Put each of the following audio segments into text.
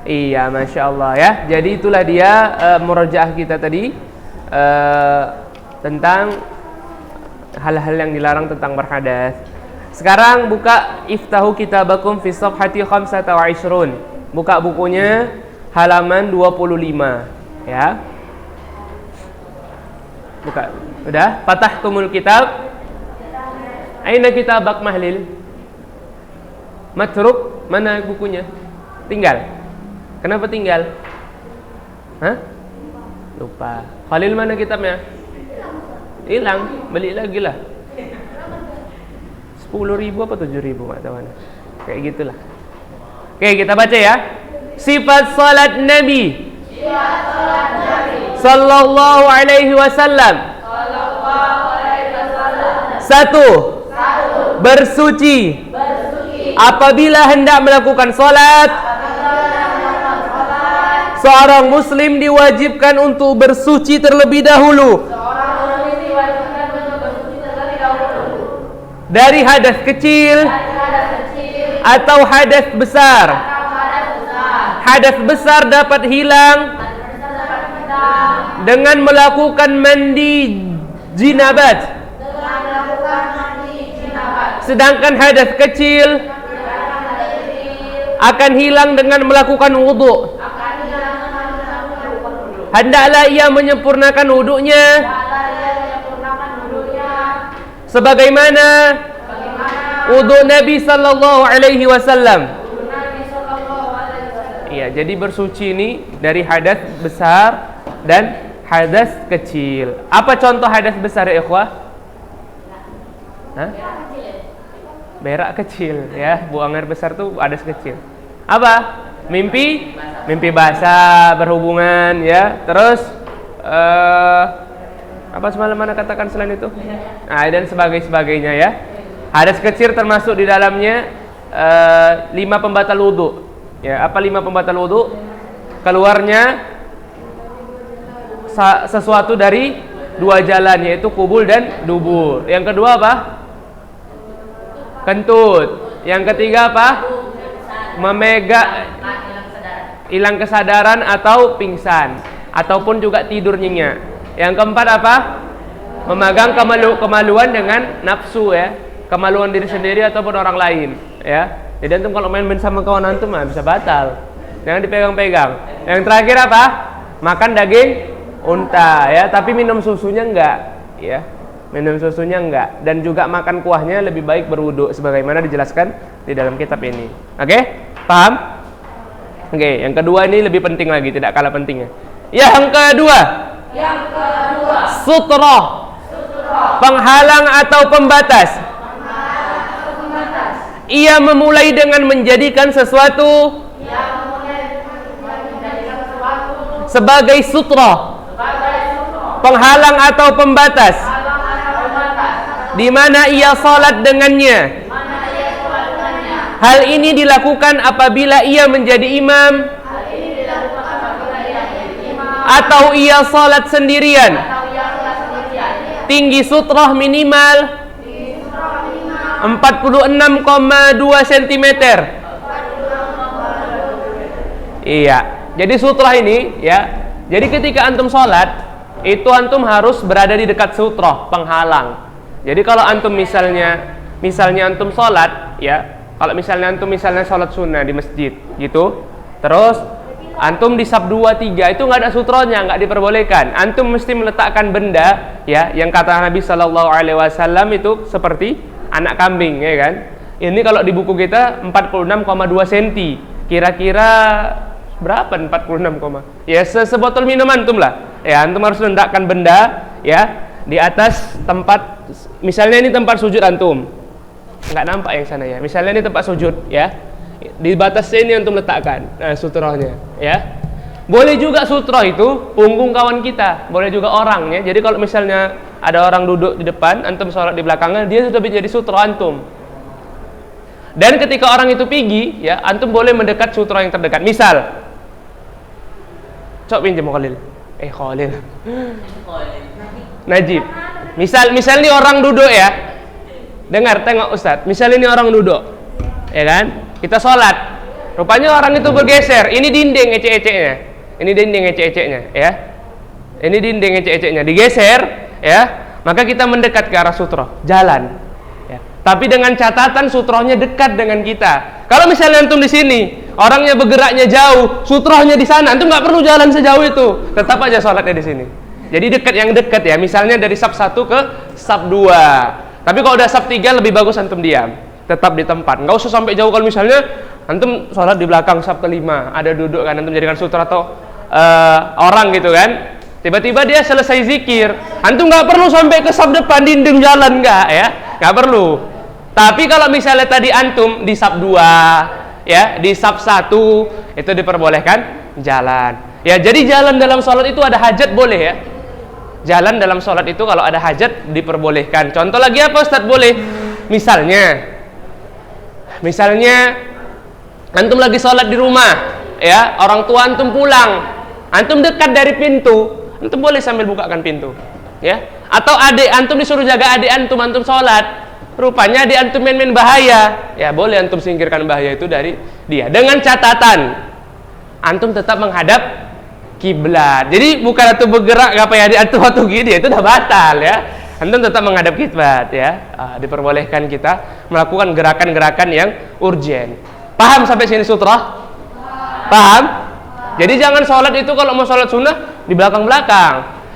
Iya, Masya Allah ya. Jadi itulah dia murajaah kita tadi tentang hal-hal yang dilarang tentang berhadas. Sekarang buka iftahu kitabakum fi safhati 25. Buka bukunya halaman 25 ya. Buka. Udah? Fatahtumul kitab. Aina kitabak mahlil? Matruk, mana bukunya? Tinggal. Kenapa tinggal? Hah? Lupa. Khalil mana kitabnya? Hilang. Beli lagi lah. 10.000 apa 7.000 nggak tahu mana. Kayak gitulah. Oke, kita baca ya. Sifat salat Nabi. Sifat salat Nabi. Sallallahu alaihi wasallam. Sallallahu alaihi wasallam. Satu. Bersuci. Apabila hendak melakukan salat, seorang muslim diwajibkan untuk bersuci terlebih dahulu dari hadas kecil atau hadas besar. Hadas besar dapat hilang dengan melakukan mandi jinabat, sedangkan hadas kecil akan hilang dengan melakukan wudu. Hendaklah ia menyempurnakan wudunya sebagaimana wudu Nabi sallallahu alaihi wasallam. Iya, jadi bersuci ini dari hadas besar dan hadas kecil. Apa contoh hadas besar ya ikhwah? Hah? Berak kecil ya, buang air besar tuh hadas kecil. Apa? Mimpi basah berhubungan ya. Terus apa semalam mana katakan selain itu? Nah, dan sebagainya ya. Hadas kecil termasuk di dalamnya 5 pembatal wudu. Ya, apa 5 pembatal wudu? Keluarnya sesuatu dari 2 jalan, yaitu kubul dan dubur. Yang kedua apa? Kentut. Yang ketiga apa? Memegang, hilang kesadaran atau pingsan, ataupun juga tidur nyenyak. Yang keempat apa? Memegang kemaluan dengan nafsu ya, kemaluan diri sendiri ataupun orang lain ya. Jadi antum kalau main sama kawan antum bisa batal, jangan dipegang-pegang. Yang terakhir apa? Makan daging unta ya, tapi minum susunya enggak ya, minum susunya enggak, dan juga makan kuahnya lebih baik berwudu sebagaimana dijelaskan di dalam kitab ini. Oke? Paham? Oke, yang kedua ini lebih penting lagi, tidak kalah pentingnya. Yang kedua, sutrah, penghalang atau pembatas. Ia memulai dengan menjadikan sesuatu sebagai sutrah, penghalang atau pembatas, di mana ia salat dengannya. Hal ini dilakukan apabila ia menjadi imam atau ia salat sendirian. Tinggi sutrah minimal 46,2 cm. Iya. Jadi sutrah ini ya. Jadi ketika antum salat, itu antum harus berada di dekat sutrah, penghalang. Jadi kalau antum misalnya antum salat ya, kalau misalnya antum salat sunnah di masjid gitu, terus antum di saf 2, 3 itu nggak ada sutronya, nggak diperbolehkan. Antum mesti meletakkan benda ya, yang kata Nabi Sallallahu Alaihi Wasallam itu seperti anak kambing ya kan. Ini kalau di buku kita 46,2 cm. Kira-kira berapa 46, ya sebotol minum antum lah. Ya, antum harus letakkan benda ya di atas tempat, misalnya ini tempat sujud antum. Nggak nampak yang sana ya. Misalnya ini tempat sujud ya. Di batasnya ini antum letakkan sutrahnya ya. Boleh juga sutrah itu punggung kawan kita, boleh juga orang ya. Jadi kalau misalnya ada orang duduk di depan, antum sholat di belakangnya, dia sudah menjadi sutrah antum. Dan ketika orang itu pergi ya, antum boleh mendekat sutrah yang terdekat. Misal, cok pinjam Khalil. Khalil. Najib. Misal ini orang duduk ya. Dengar, tengok Ustaz. Misal ini orang duduk. Ya kan? Kita sholat. Rupanya orang itu bergeser. Ini dinding ecek-eceknya. Ini dinding ecek-eceknya, ya. Ini dinding ecek-eceknya digeser, ya. Maka kita mendekat ke arah sutroh, jalan. Ya. Tapi dengan catatan sutrohnya dekat dengan kita. Kalau misalnya antum di sini, orangnya bergeraknya jauh, sutrohnya di sana, antum nggak perlu jalan sejauh itu, tetap aja sholatnya di sini. Jadi dekat yang dekat ya. Misalnya dari saf 1 ke saf 2. Tapi kalau udah saf 3 lebih bagus antum diam, tetap di tempat. Nggak usah sampai jauh. Kalau misalnya antum sholat di belakang saf kelima, ada duduk kan, antum jadikan sutra atau orang gitu kan. Tiba-tiba dia selesai zikir, antum nggak perlu sampai ke saf depan dinding jalan, nggak ya, nggak perlu. Tapi kalau misalnya tadi antum di saf 2, ya, di saf 1 itu diperbolehkan jalan. Ya, jadi jalan dalam sholat itu ada hajat boleh ya. Jalan dalam sholat itu kalau ada hajat diperbolehkan. Contoh lagi apa Ustadz? Boleh. Misalnya antum lagi sholat di rumah, ya, orang tua antum pulang, antum dekat dari pintu, antum boleh sambil bukakan pintu, ya. Atau adik antum disuruh jaga adik antum sholat, rupanya adik antum main-main bahaya, ya boleh antum singkirkan bahaya itu dari dia. Dengan catatan antum tetap menghadap kiblat. Jadi bukan antum bergerak apa ya adik antum waktu gini, itu udah batal ya. Antum tetap menghadap kiblat ya. Diperbolehkan kita melakukan gerakan-gerakan yang urgen. Paham sampai sini sutra? Paham? Jadi jangan sholat itu kalau mau sholat sunnah di belakang-belakang.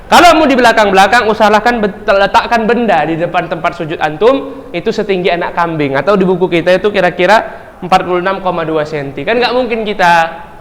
Kalau mau di belakang-belakang, usahakan letakkan benda di depan tempat sujud antum itu setinggi anak kambing, atau di buku kita itu kira-kira 46,2 cm. Kan nggak mungkin kita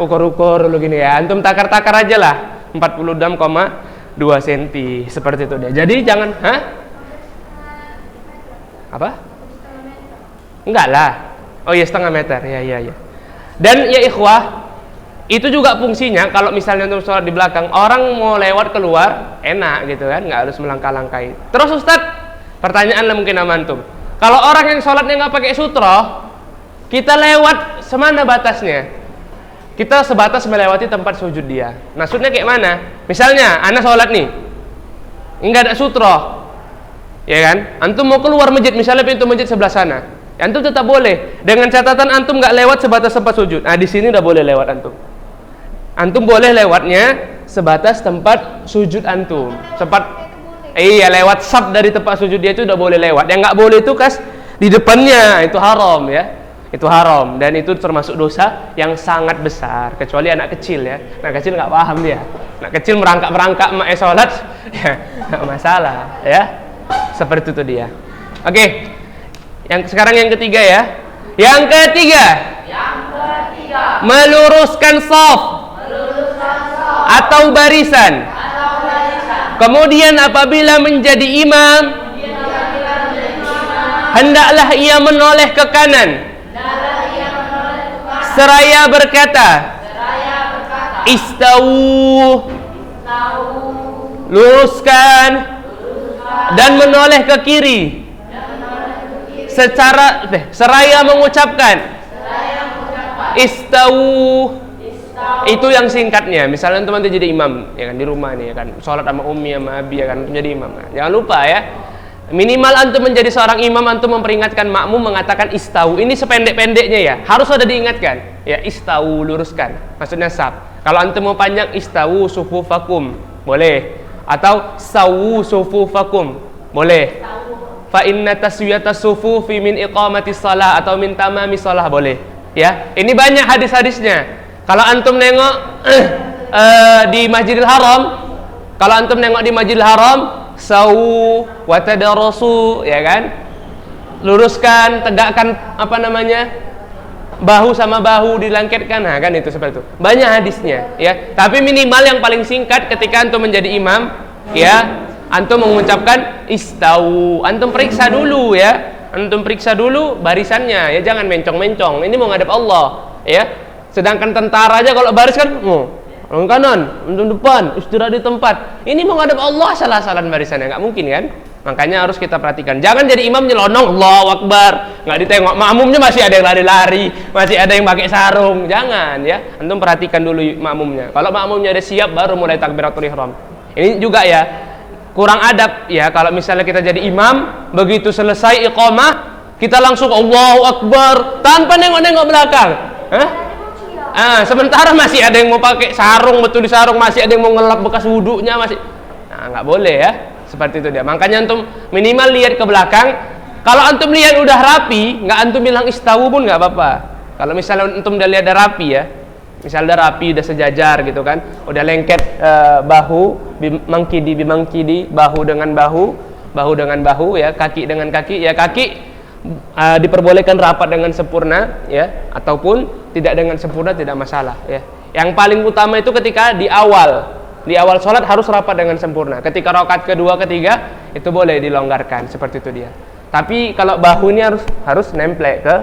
ukur-ukur dulu gini ya. Antum takar-takar aja lah 46,2 cm seperti itu deh. Jadi jangan, apa? Enggak lah. Oh iya, setengah meter. Ya. Dan ya ikhwah, itu juga fungsinya kalau misalnya untuk sholat di belakang, orang mau lewat keluar enak gitu kan, nggak harus melangkah-langkahi. Terus Ustadz, pertanyaan lah mungkin sama antum, kalau orang yang sholatnya nggak pakai sutroh, kita lewat semana batasnya? Kita sebatas melewati tempat sujud dia. Maksudnya kayak mana? Misalnya anak sholat nih, nggak ada sutroh, ya kan? Antum mau keluar masjid, misalnya pintu masjid sebelah sana, antum tetap boleh, dengan catatan antum nggak lewat sebatas tempat sujud. Nah di sini udah boleh lewat antum. Antum boleh lewatnya sebatas tempat sujud antum. Iya, lewat sab dari tempat sujud dia itu udah boleh lewat. Yang nggak boleh itu kas di depannya, itu haram ya. Itu haram dan itu termasuk dosa yang sangat besar. Kecuali anak kecil ya. Anak kecil nggak paham dia. Anak kecil merangkak emak sholat, ya nggak masalah ya. Seperti itu dia. Oke. Sekarang yang ketiga ya. Yang ketiga. Meluruskan shaf atau barisan. Kemudian apabila menjadi imam, hendaklah ia menoleh ke kanan seraya berkata, istawu, luruskan, dan menoleh ke kiri seraya mengucapkan istawu. Itu yang singkatnya. Misalnya teman-teman jadi imam ya kan di rumah nih ya kan, sholat sama umi sama abi ya kan, menjadi imam. Nah, jangan lupa ya, minimal antum menjadi seorang imam, antum memperingatkan makmum mengatakan istawu. Ini sependek-pendeknya ya, harus ada diingatkan ya, istawu, luruskan, maksudnya sab. Kalau antum mau panjang, istawu sufufakum boleh, atau sawu sufufakum boleh. Fa inna taswiyata sufufi min iqamati shalah atau min tamami shalah boleh ya. Ini banyak hadis-hadisnya. Kalau antum nengok di Masjidil Haram, kalau antum nengok di Masjidil Haram, sawu wa tadarasu ya kan, luruskan, tegakkan apa namanya, bahu sama bahu dilangkitkan, nah kan itu seperti itu. Banyak hadisnya ya. Tapi minimal yang paling singkat ketika antum menjadi imam ya, antum mengucapkan istawu. Antum periksa dulu ya, antum periksa dulu barisannya ya, jangan mencong-mencong. Ini mau ngadep Allah ya. Sedangkan tentara aja kalau baris kan, orang kanan, orang depan, istirahat di tempat. Ini mau ngadep Allah, salah-salahan barisannya, nggak mungkin kan? Makanya harus kita perhatikan. Jangan jadi imam nyelonong, Allahu Akbar, nggak ditengok. Makmumnya masih ada yang lari-lari, masih ada yang pakai sarung. Jangan ya. Antum perhatikan dulu makmumnya. Kalau makmumnya udah siap, baru mulai takbiratul ihram. Ini juga ya, kurang adab ya. Kalau misalnya kita jadi imam, begitu selesai iqamah, kita langsung Allahu Akbar tanpa nengok-nengok belakang. Sementara masih ada yang mau pakai sarung, betul di sarung, masih ada yang mau ngelap bekas wudhunya, masih. Nah, nggak boleh ya. Seperti itu dia. Makanya antum minimal lihat ke belakang. Kalau antum lihat udah rapi, nggak antum bilang istawu pun nggak apa-apa. Kalau misalnya antum udah lihat udah rapi ya, misalnya udah rapi, udah sejajar gitu kan, udah lengket bahu, bimangkidi, bahu dengan bahu ya, kaki dengan kaki ya, kaki diperbolehkan rapat dengan sempurna ya, ataupun tidak dengan sempurna, tidak masalah ya. Yang paling utama itu ketika di awal sholat harus rapat dengan sempurna. Ketika rakaat kedua, ketiga itu boleh dilonggarkan seperti itu dia. Tapi kalau bahu ini harus nemplek ke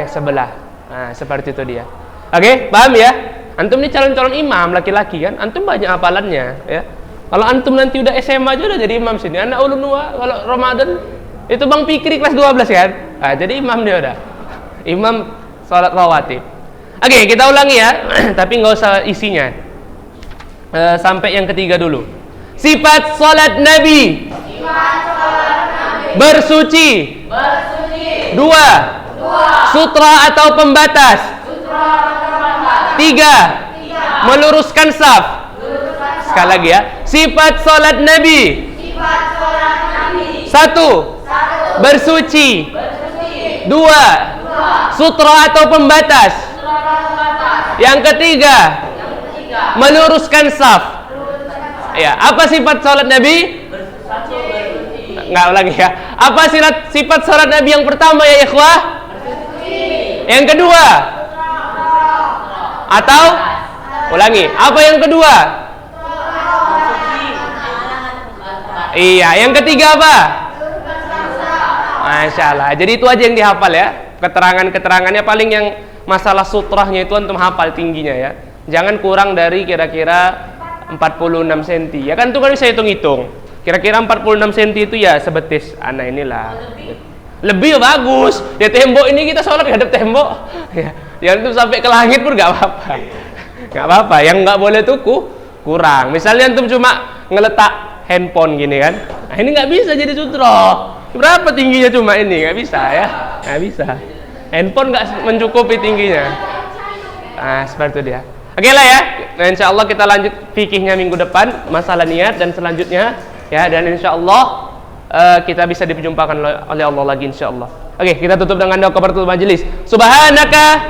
sebelah. Nah, seperti itu dia. Oke, paham ya? Antum ini calon-calon imam laki-laki kan, antum banyak hafalannya ya. Kalau antum nanti udah SMA aja udah jadi imam sini. Anak ulun tua kalau Ramadan itu Bang Fikri kelas 12 kan? Nah, jadi imam dia udah. Imam salat rawatib. Oke, kita ulangi ya. Tapi nggak usah isinya. Sampai yang ketiga dulu. Sifat salat Nabi. Bersuci. Dua. Sutra atau pembatas. Tiga. Meluruskan saf. Sekali lagi ya. Sifat salat Nabi. Satu. Bersuci. Dua. Sutra atau pembatas. Yang ketiga, meluruskan saf. Ya, apa sifat salat Nabi? Enggak lagi ya. Apa sifat salat Nabi yang pertama ya ikhwah? Yang kedua? Atau ulangi, apa yang kedua? Iya, yang ketiga apa? Masya Allah. Jadi itu aja yang dihafal ya. Keterangannya paling yang masalah sutrahnya itu antum hafal tingginya ya. Jangan kurang dari kira-kira 46 cm. Ya kan tuh kan bisa hitung-hitung. Kira-kira 46 cm itu ya sebetis anak inilah. Lebih ya bagus. Ya tembok ini kita sholat hadap tembok. Ya antum sampai ke langit pun nggak apa-apa. Nggak apa-apa. Yang nggak boleh tuh kurang. Misalnya antum cuma ngeletak handphone gini kan. Nah ini nggak bisa jadi sutra. Berapa tingginya cuma ini? Nggak bisa ya. Nggak bisa. Handphone nggak mencukupi tingginya. Nah seperti itu dia. Oke lah ya. Nah insya Allah kita lanjut fikihnya minggu depan, masalah niat dan selanjutnya ya, dan insya Allah kita bisa diperjumpakan oleh Allah lagi insya Allah. Oke, kita tutup dengan doa kafaratul majelis. Subhanaka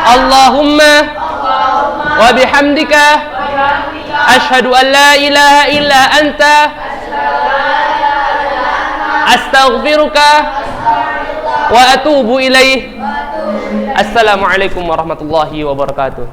Allahumma wa bihamdika asyhadu an la ilaha illa anta astaghfiruka wa atubu ilaih. Assalamualaikum warahmatullahi wabarakatuh.